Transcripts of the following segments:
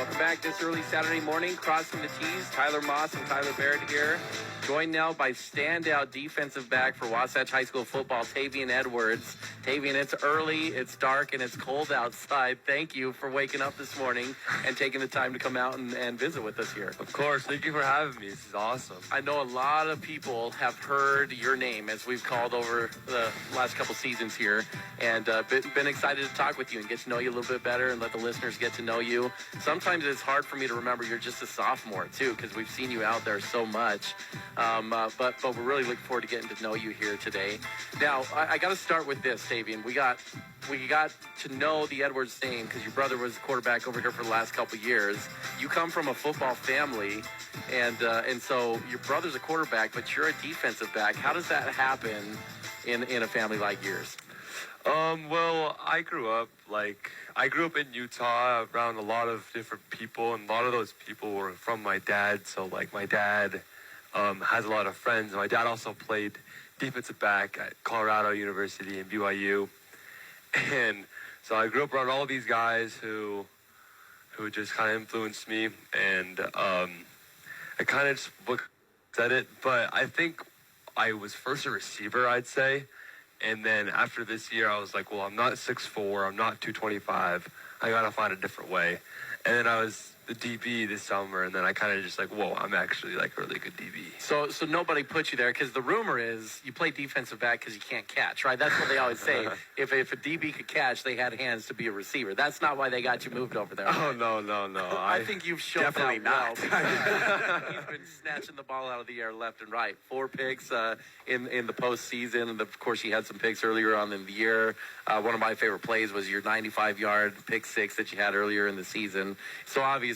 Welcome back this early Saturday morning. Crossing the T's, Tyler Moss and Tyler Barrett here. Joined now by standout defensive back for Wasatch High School football, Tavian Edwards. Tavian, it's early, it's dark, and it's cold outside. Thank you for waking up this morning and taking the time to come out and visit with us here. Of course. Thank you for having me. This is awesome. I know a lot of people have heard your name as we've called over the last couple seasons here, and been excited to talk with you and get to know you a little bit better and let the listeners get to know you. Sometimes it's hard for me to remember you're just a sophomore, too, because we've seen you out there so much. But we're really looking forward to getting to know you here today. Now, I got to start with this, Tavian. We got to know the Edwards name because your brother was the quarterback over here for the last couple years. You come from a football family, and so your brother's a quarterback, but you're a defensive back. How does that happen in a family like yours? Well, I grew up in Utah around a lot of different people, and a lot of those people were from my dad. So, my dad has a lot of friends. My dad also played defensive back at Colorado University and BYU. And so I grew up around all these guys who just kind of influenced me. And I kind of just said it. But I think I was first a receiver, I'd say. And then after this year, I was like, well, I'm not 6'4", I'm not 225. I got to find a different way. And then I was the DB this summer, and then I kind of just whoa, I'm actually a really good DB. So nobody put you there because the rumor is you play defensive back because you can't catch, right? That's what they always say. If a DB could catch, they had hands to be a receiver. That's not why they got you moved over there. Oh, no. I think you've shown definitely that not. Well. He's been snatching the ball out of the air left and right. 4 picks in the postseason, and of course, he had some picks earlier on in the year. One of my favorite plays was your 95-yard pick six that you had earlier in the season. So obviously,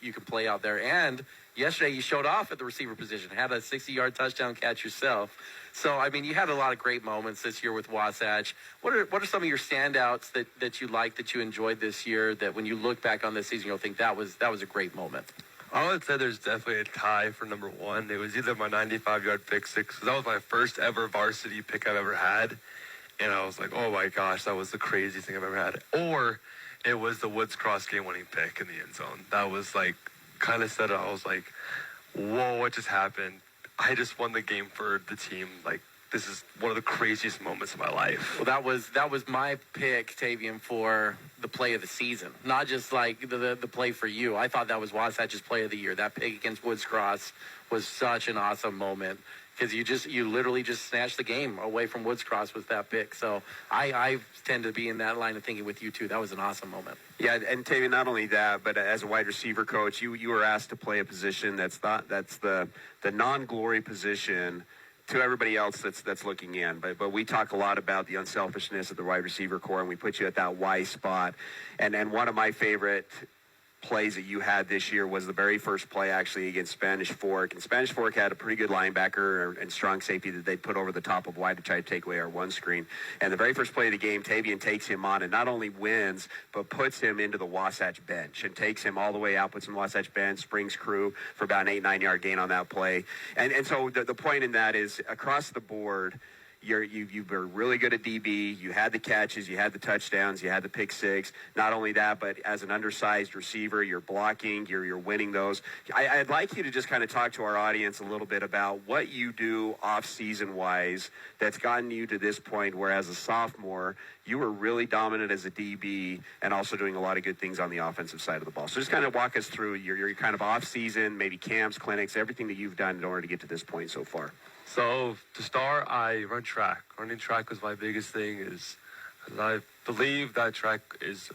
you can play out there. And yesterday, you showed off at the receiver position, had a 60-yard touchdown catch yourself. So, I mean, you had a lot of great moments this year with Wasatch. What are some of your standouts that you liked, that you enjoyed this year, that when you look back on this season, you'll think that was a great moment? I would say there's definitely a tie for number one. It was either my 95-yard pick six, because that was my first ever varsity pick I've ever had. And I was like, oh, my gosh, that was the craziest thing I've ever had. Or it was the Woods Cross game-winning pick in the end zone. That was kind of set up. I was like, whoa, what just happened? I just won the game for the team. This is one of the craziest moments of my life. Well, that was my pick, Tavian, for the play of the season. Not just the play for you. I thought that was Wasatch's play of the year. That pick against Woods Cross was such an awesome moment, because you literally just snatched the game away from Woods Cross with that pick. So I tend to be in that line of thinking with you too. That was an awesome moment. Yeah, and Tavian, not only that, but as a wide receiver coach, you were asked to play a position that's the non-glory position to everybody else that's looking in. But we talk a lot about the unselfishness of the wide receiver core, and we put you at that Y spot. And one of my favorite plays that you had this year was the very first play actually against Spanish Fork. And Spanish Fork had a pretty good linebacker and strong safety that they put over the top of Y to try to take away our one screen. And the very first play of the game, Tavian takes him on and not only wins, but puts him into the Wasatch bench and takes him all the way out, puts him Wasatch bench, springs crew for about an 8-9 yard gain on that play. And so the point in that is across the board, you were really good at DB. You had the catches, you had the touchdowns, you had the pick six. Not only that, but as an undersized receiver, you're blocking, you're winning those. I'd like you to just kind of talk to our audience a little bit about what you do off-season wise that's gotten you to this point where, as a sophomore, you were really dominant as a DB and also doing a lot of good things on the offensive side of the ball. So just kind of walk us through your kind of off-season, maybe camps, clinics, everything that you've done in order to get to this point so far. So to start, I run track. Running track was my biggest thing. I believe that track is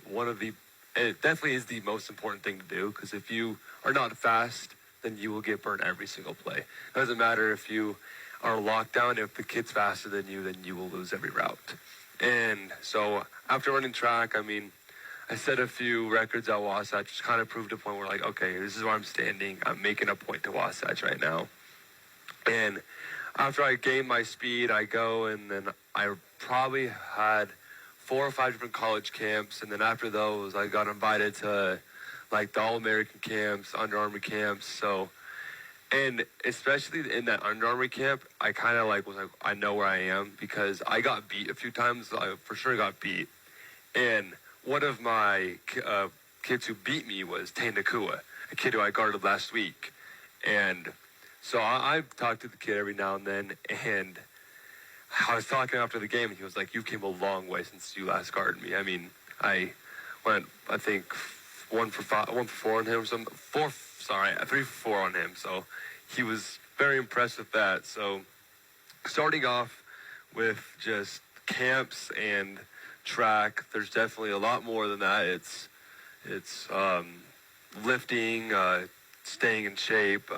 it definitely is the most important thing to do, because if you are not fast, then you will get burned every single play. It doesn't matter if you are locked down. If the kid's faster than you will lose every route. And so after running track, I set a few records at Wasatch, just kind of proved a point where okay, this is where I'm standing. I'm making a point to Wasatch right now. And after I gained my speed, I go, and then I probably had 4 or 5 different college camps. And then after those, I got invited to the All-American camps, Under Armour camps. So, and especially in that Under Armour camp, I kind of was I know where I am, because I got beat a few times. I for sure got beat. And one of my kids who beat me was Tay Nakua, a kid who I guarded last week. And so I talk to the kid every now and then, and I was talking after the game, and he was like, "You came a long way since you last guarded me." I mean, I went, I think, 1 for 4 on him, or something. 3 for 4 on him. So he was very impressed with that. So starting off with just camps and track, there's definitely a lot more than that. It's lifting, staying in shape.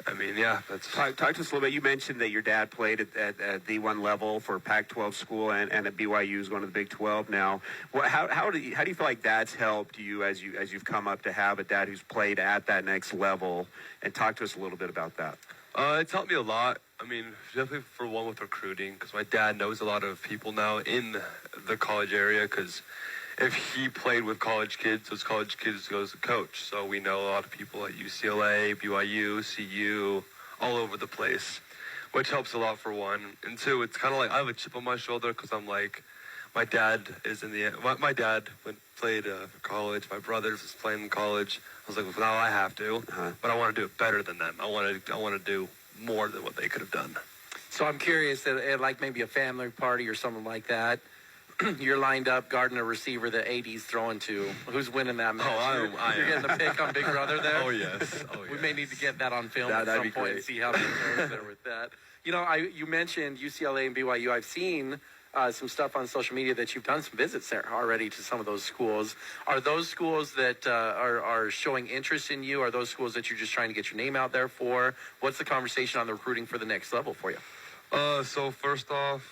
I mean, yeah, that's... Talk to us a little bit. You mentioned that your dad played at D1 level for Pac-12 school and at BYU is going to the Big 12 now. How do you feel like that's helped you as you've come up to have a dad who's played at that next level? And talk to us a little bit about that. It's helped me a lot. I mean, definitely for one with recruiting, because my dad knows a lot of people now in the college area, because if he played with college kids, those college kids go as a coach. So we know a lot of people at UCLA, BYU, CU, all over the place, which helps a lot for one. And two, it's kind of like I have a chip on my shoulder because I'm like, my dad is my dad played for college. My brothers was playing in college. I was like, well, now I have to, but I want to do it better than them. I want to do more than what they could have done. So I'm curious, at like maybe a family party or something like that, you're lined up guarding a receiver that AD's throwing to. Who's winning that match? You're getting a pick on Big Brother there? Oh, yes. We may need to get that on film at some point and see how it goes there with that. You know, you mentioned UCLA and BYU. I've seen some stuff on social media that you've done some visits there already to some of those schools. Are those schools that are showing interest in you? Are those schools that you're just trying to get your name out there for? What's the conversation on the recruiting for the next level for you? So first off,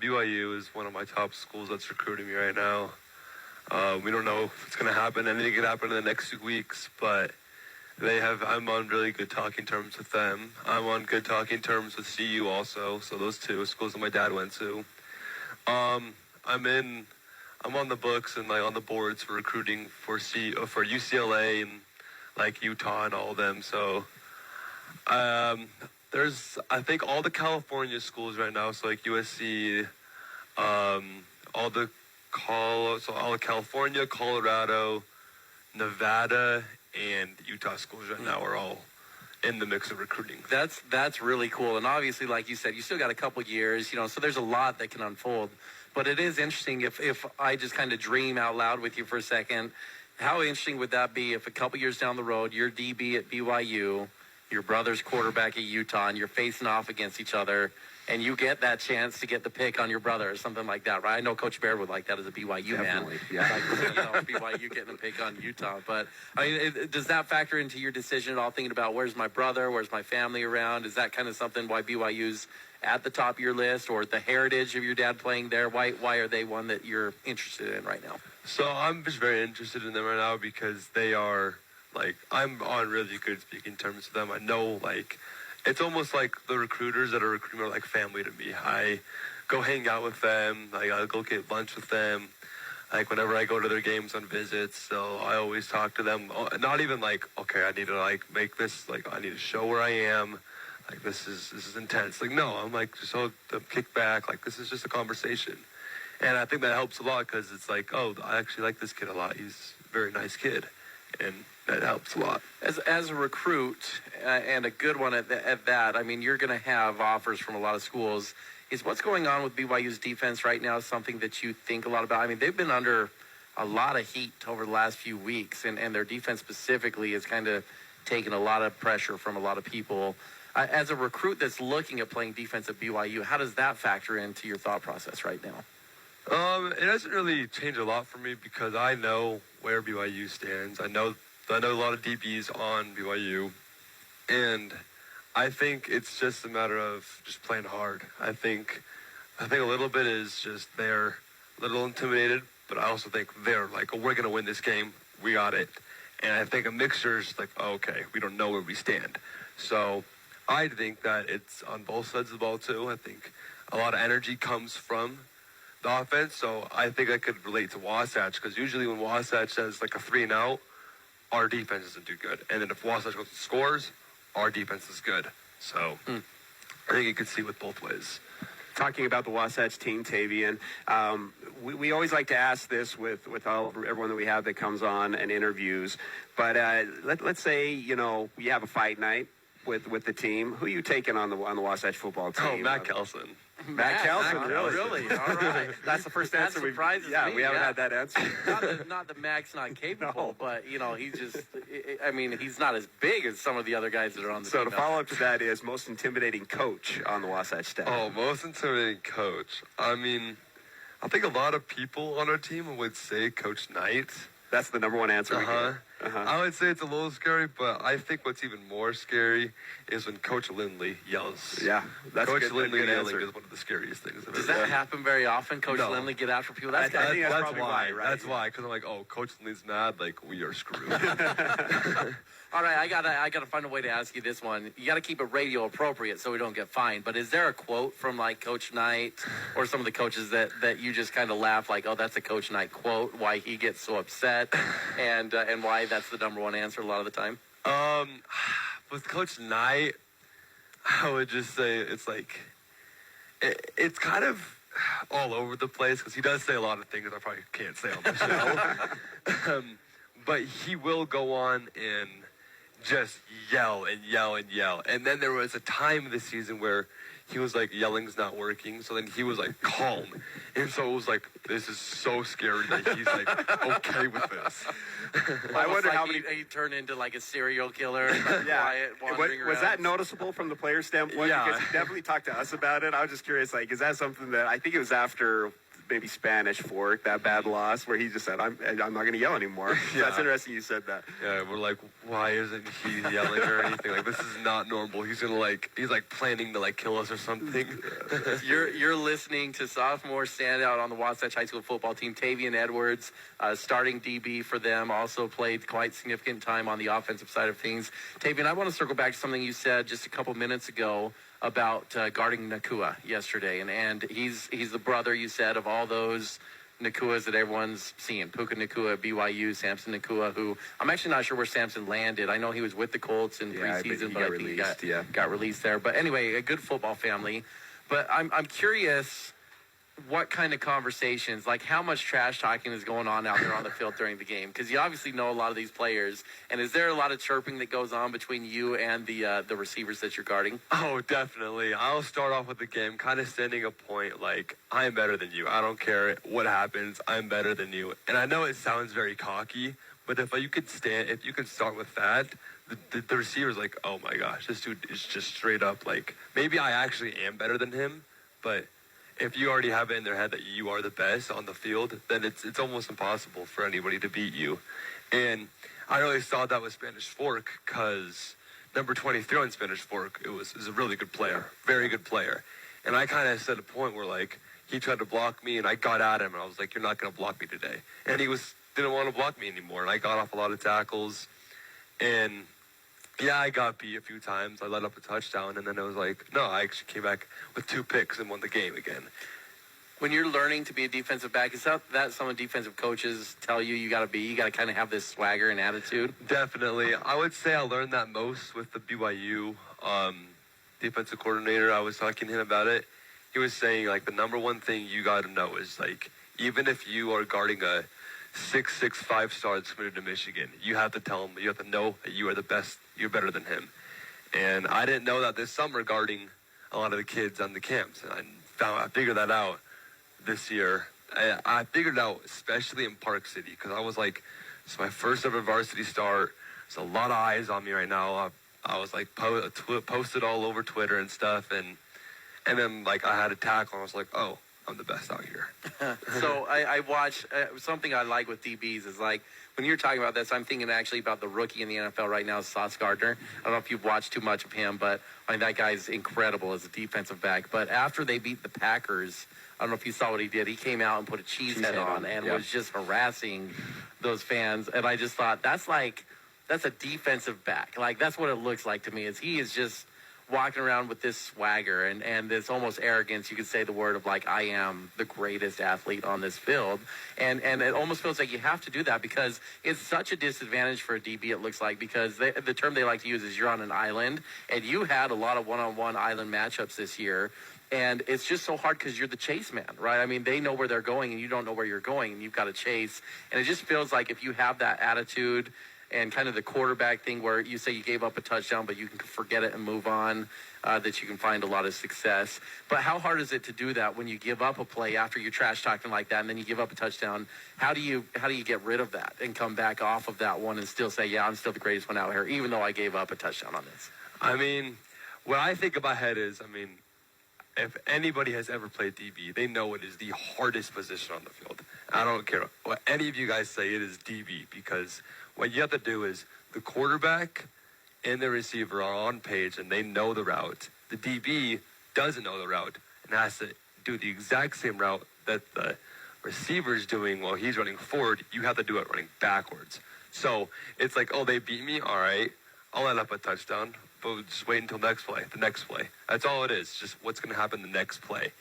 BYU is one of my top schools that's recruiting me right now. We don't know if it's going to happen. Anything could happen in the next 2 weeks, but I'm on really good talking terms with them. I'm on good talking terms with CU also. So those two schools that my dad went to. I'm on the books and like on the boards for recruiting for UCLA and like Utah and all of them. So, there's, I think, all the California schools right now, so like USC, all the California, Colorado, Nevada, and Utah schools right now are all in the mix of recruiting. That's really cool. And obviously, like you said, you still got a couple years, so there's a lot that can unfold. But it is interesting if I just kind of dream out loud with you for a second, how interesting would that be if a couple years down the road, you're DB at BYU, your brother's quarterback at Utah, and you're facing off against each other, and you get that chance to get the pick on your brother or something like that, right? I know Coach Baird would like that as a BYU Definitely, man. yeah. Like, BYU getting a pick on Utah. But, I mean, does that factor into your decision at all, thinking about where's my brother, where's my family around? Is that kind of something why BYU's at the top of your list, or the heritage of your dad playing there? Why are they one that you're interested in right now? So I'm just very interested in them right now because they are, like, I'm on really good speaking terms with them. I know, like, it's almost like the recruiters that are recruiting are like family to me. I go hang out with them. I'll go get lunch with them. Like, whenever I go to their games on visits, so I always talk to them. Not even like, okay, I need to, like, make this, like, I need to show where I am. Like, this is intense. Like, no, I'm like, just kick back. Like, this is just a conversation. And I think that helps a lot because it's like, oh, I actually like this kid a lot. He's a very nice kid. And that helps a lot. As a recruit, and a good one at that, I mean, you're going to have offers from a lot of schools. Is what's going on with BYU's defense right now something that you think a lot about? I mean, they've been under a lot of heat over the last few weeks, and their defense specifically has kind of taken a lot of pressure from a lot of people. As a recruit that's looking at playing defense at BYU, how does that factor into your thought process right now? It doesn't really change a lot for me because I know where BYU stands. I know a lot of DBs on BYU, and I think it's just a matter of just playing hard. I think a little bit is just they're a little intimidated, but I also think they're like, oh, we're going to win this game. We got it. And I think a mixture is like, oh, okay, we don't know where we stand. So I think that it's on both sides of the ball, too. I think a lot of energy comes from the offense, so I think I could relate to Wasatch, because usually when Wasatch says like a 3-and-out, our defense isn't too good. And then if Wasatch goes and scores, our defense is good. So I think you could see with both ways. talking about the Wasatch team, Tavian. We always like to ask this with everyone that we have that comes on and interviews. But let's say, you have a fight night with the team. Who are you taking on the Wasatch football team? Oh, Matt Kelson. Matt Kelson, really? Really? All right. That's the first answer we've me. We haven't had that answer. not that Mac's not capable, No. but he's just. I mean, he's not as big as some of the other guys that are on the team. So the follow-up to that is most intimidating coach on the Wasatch staff. Oh, most intimidating coach. I mean, I think a lot of people on our team would say Coach Knight. That's the number one answer we get. I would say it's a little scary, but I think what's even more scary is when Coach Lindley yells. Yeah, that's Coach Lindley good yelling answer. is one of the scariest things I've Does ever that done. happen very often? Coach No. Lindley get after people? I think that's That's probably why. right? That's why. Because I'm like, oh, Coach Lindley's mad. Like, we are screwed. All right, I gotta find a way to ask you this one. You gotta keep it radio appropriate so we don't get fined. But is there a quote from like Coach Knight or some of the coaches that you just kind of laugh like, oh, that's a Coach Knight quote? Why he gets so upset, and why that's the number one answer a lot of the time? With Coach Knight, I would just say it's like it's kind of all over the place because he does say a lot of things I probably can't say on the show. But he will go on and just yell and yell and yell. And then there was a time this season where he was like, yelling's not working. So then he was like, calm. And so it was like, this is so scary that he's like, okay with this. I wonder like how many. he turned into like a serial killer. Like Yeah, quiet, wandering was around. that noticeable from the player standpoint? Yeah. Because he definitely talked to us about it. I was just curious, like, is that something that I think it was after maybe Spanish Fork, that bad loss, where he just said, "I'm not going to yell anymore." Yeah. That's interesting. You said that. Yeah, we're like, why isn't he yelling or anything? Like, this is not normal. He's like planning to like kill us or something. You're listening to sophomore standout on the Wasatch High School football team, Tavian Edwards, starting DB for them, also played quite significant time on the offensive side of things. Tavian, I want to circle back to something you said just a couple minutes ago about guarding Nakua yesterday, and he's the brother, you said, of all those Nakuas that everyone's seeing. Puka Nakua, BYU, Samson Nakua, who I'm actually not sure where Samson landed. I know he was with the Colts in preseason, but I think he got released there. But anyway, a good football family. But I'm curious what kind of conversations, like how much trash talking is going on out there on the field during the game? Because you obviously know a lot of these players. And is there a lot of chirping that goes on between you and the receivers that you're guarding? Oh, definitely. I'll start off with the game kind of standing a point like, I'm better than you. I don't care what happens. I'm better than you. And I know it sounds very cocky, but if you can start with that, the receiver's like, oh my gosh, this dude is just straight up like, maybe I actually am better than him, but if you already have it in their head that you are the best on the field, then it's almost impossible for anybody to beat you. And I really saw that with Spanish Fork because number 23 on Spanish Fork is a really good player, very good player. And I kind of set a point where like he tried to block me and I got at him and I was like, you're not going to block me today. And he didn't want to block me anymore. And I got off a lot of tackles. And yeah, I got beat a few times. I let up a touchdown, and then it was like, no, I actually came back with 2 picks and won the game again. When you're learning to be a defensive back, is that some of the defensive coaches tell you you got to kind of have this swagger and attitude? Definitely. I would say I learned that most with the BYU defensive coordinator. I was talking to him about it. He was saying, like, the number one thing you got to know is, like, even if you are guarding a 6'6", 5-star that's committed to Michigan, you have to tell him, you have to know that you are the best, you're better than him. And I didn't know that this summer guarding a lot of the kids on the camps. And I figured that out this year. I figured it out especially in Park City because I was like, it's my first ever varsity start. There's a lot of eyes on me right now. I was like posted all over Twitter and stuff. And then like I had a tackle and I was like, oh, I'm the best out here. So I watch something I like with DBs is like when you're talking about this, I'm thinking actually about the rookie in the NFL right now, Sauce Gardner. I don't know if you've watched too much of him, but I mean that guy's incredible as a defensive back. But after they beat the Packers, I don't know if you saw what he did. He came out and put a cheese head on and was just harassing those fans. And I just thought that's a defensive back. Like that's what it looks like to me. Is he is just walking around with this swagger and this almost arrogance. You could say the word of like, I am the greatest athlete on this field. And it almost feels like you have to do that because it's such a disadvantage for a DB, it looks like, because the term they like to use is you're on an island, and you had a lot of one-on-one island matchups this year. And it's just so hard because you're the chase man, right? I mean, they know where they're going and you don't know where you're going, and you've got to chase. And it just feels like if you have that attitude and kind of the quarterback thing where you say you gave up a touchdown, but you can forget it and move on, that you can find a lot of success. But how hard is it to do that when you give up a play after you're trash talking like that and then you give up a touchdown? How do you get rid of that and come back off of that one and still say, yeah, I'm still the greatest one out here, even though I gave up a touchdown on this? I mean, what I think in my head is, if anybody has ever played DB, they know it is the hardest position on the field. I don't care what any of you guys say, it is DB, because what you have to do is the quarterback and the receiver are on page and they know the route. The DB doesn't know the route and has to do the exact same route that the receiver's doing while he's running forward. You have to do it running backwards. So it's like, oh, they beat me? All right, I'll let up a touchdown. But just wait until the next play. That's all it is, just what's going to happen the next play.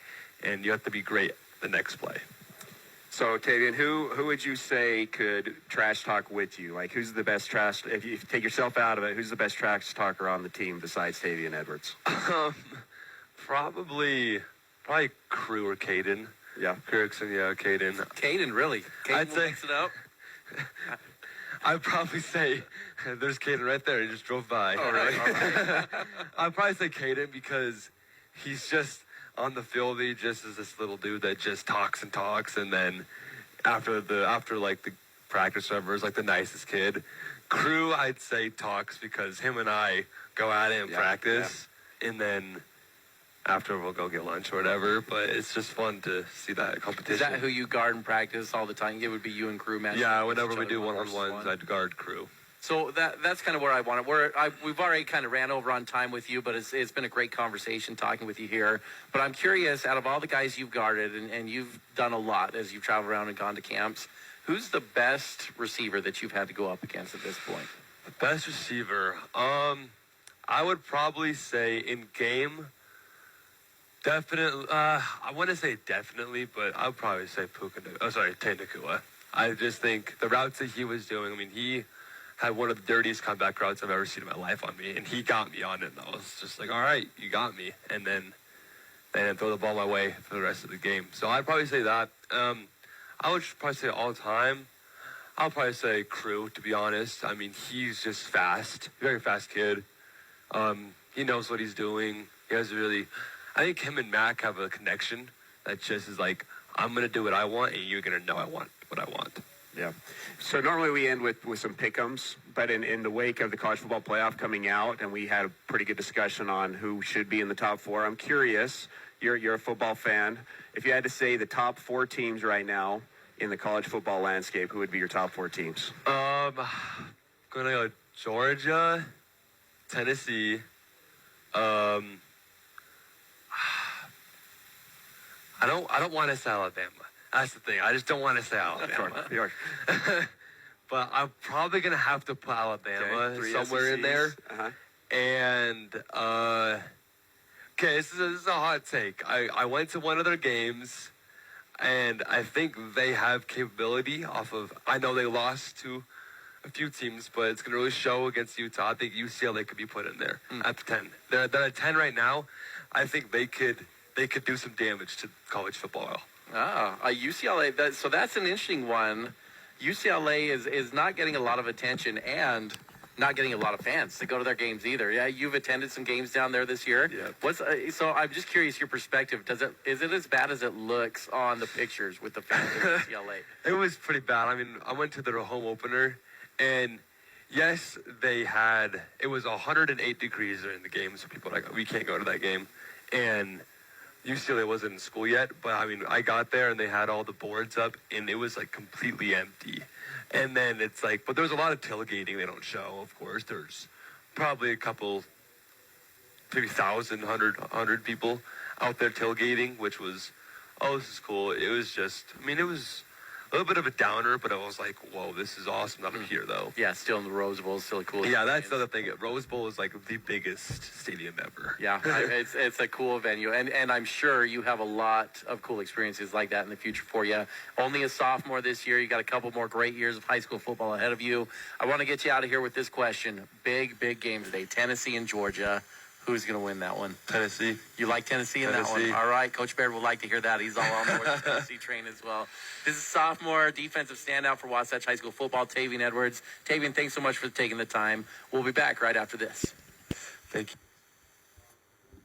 And you have to be great the next play. So, Tavian, who would you say could trash talk with you? Like, who's the best trash, if you take yourself out of it, who's the best trash talker on the team besides Tavian Edwards? Probably Crew or Caden. Yeah. Kirkson, yeah, Caden. Caden, really? Caden I'd say, mix it up? I'd probably say, there's Caden right there. He just drove by. Oh, really? I'd probably say Caden because he's just on the field. He just is this little dude that just talks and talks. And then after like the practice whatever is like the nicest kid. Crew, I'd say talks because him and I go at it in practice. Yeah. And then after we'll go get lunch or whatever, but it's just fun to see that competition. Is that who you guard in practice all the time? It would be you and Crew match. Yeah, whenever we do one-on-ones, I'd guard Crew. So that's kind of where I want it. We've already kind of ran over on time with you, but it's been a great conversation talking with you here. But I'm curious, out of all the guys you've guarded, and you've done a lot as you've traveled around and gone to camps, who's the best receiver that you've had to go up against at this point? The best receiver? I would probably say in game, definitely, I wouldn't say definitely, but I would probably say Tate Nakua. I just think the routes that he was doing, he had one of the dirtiest comeback routes I've ever seen in my life on me, and he got me on it, and I was just like, all right, you got me. And then they didn't throw the ball my way for the rest of the game. So I'd probably say that. I would probably say all time, I'll probably say Crew, to be honest. He's just fast, very fast kid. He knows what he's doing. I think him and Mac have a connection that just is like, I'm going to do what I want, and you're going to know I want what I want. Yeah. So normally we end with some pick'ems, but in the wake of the college football playoff coming out, and we had a pretty good discussion on who should be in the top four, I'm curious, you're a football fan. If you had to say the top four teams right now in the college football landscape, who would be your top four teams? I'm going to go Georgia, Tennessee, I don't want to say Alabama. That's the thing. I just don't want to say Alabama. Sure. But I'm probably going to have to put Alabama somewhere in there. Uh-huh. And, this is a hot take. I went to one of their games, and I think they have capability I know they lost to a few teams, but it's going to really show against Utah. I think UCLA could be put in there at the 10. They're at 10 right now. I think they could do some damage to college football. UCLA. So that's an interesting one. UCLA is not getting a lot of attention and not getting a lot of fans to go to their games either. Yeah, you've attended some games down there this year. Yeah. So I'm just curious your perspective. Is it as bad as it looks on the pictures with the fans at UCLA? It was pretty bad. I went to their home opener, and yes, it was 108 degrees during the game, so people were like, we can't go to that game. And UCLA wasn't in school yet, but I got there and they had all the boards up and it was like completely empty. And then it's like, but there's a lot of tailgating they don't show, of course. There's probably a couple, maybe 100 people out there tailgating, which was, this is cool. It was just, it was little bit of a downer, but I was like, whoa, this is awesome that I'm here, though. Yeah, still in the Rose Bowl, still a cool. Yeah, that's the other thing. Rose Bowl is like the biggest stadium ever. Yeah, it's a cool venue, and I'm sure you have a lot of cool experiences like that in the future for you. Only a sophomore this year. You got a couple more great years of high school football ahead of you. I want to get you out of here with this question. Big game today. Tennessee and Georgia. Who's going to win that one? Tennessee. You like Tennessee in that one? All right. Coach Baird would like to hear that. He's all on board the Tennessee train as well. This is sophomore defensive standout for Wasatch High School football, Tavian Edwards. Tavian, thanks so much for taking the time. We'll be back right after this. Thank you.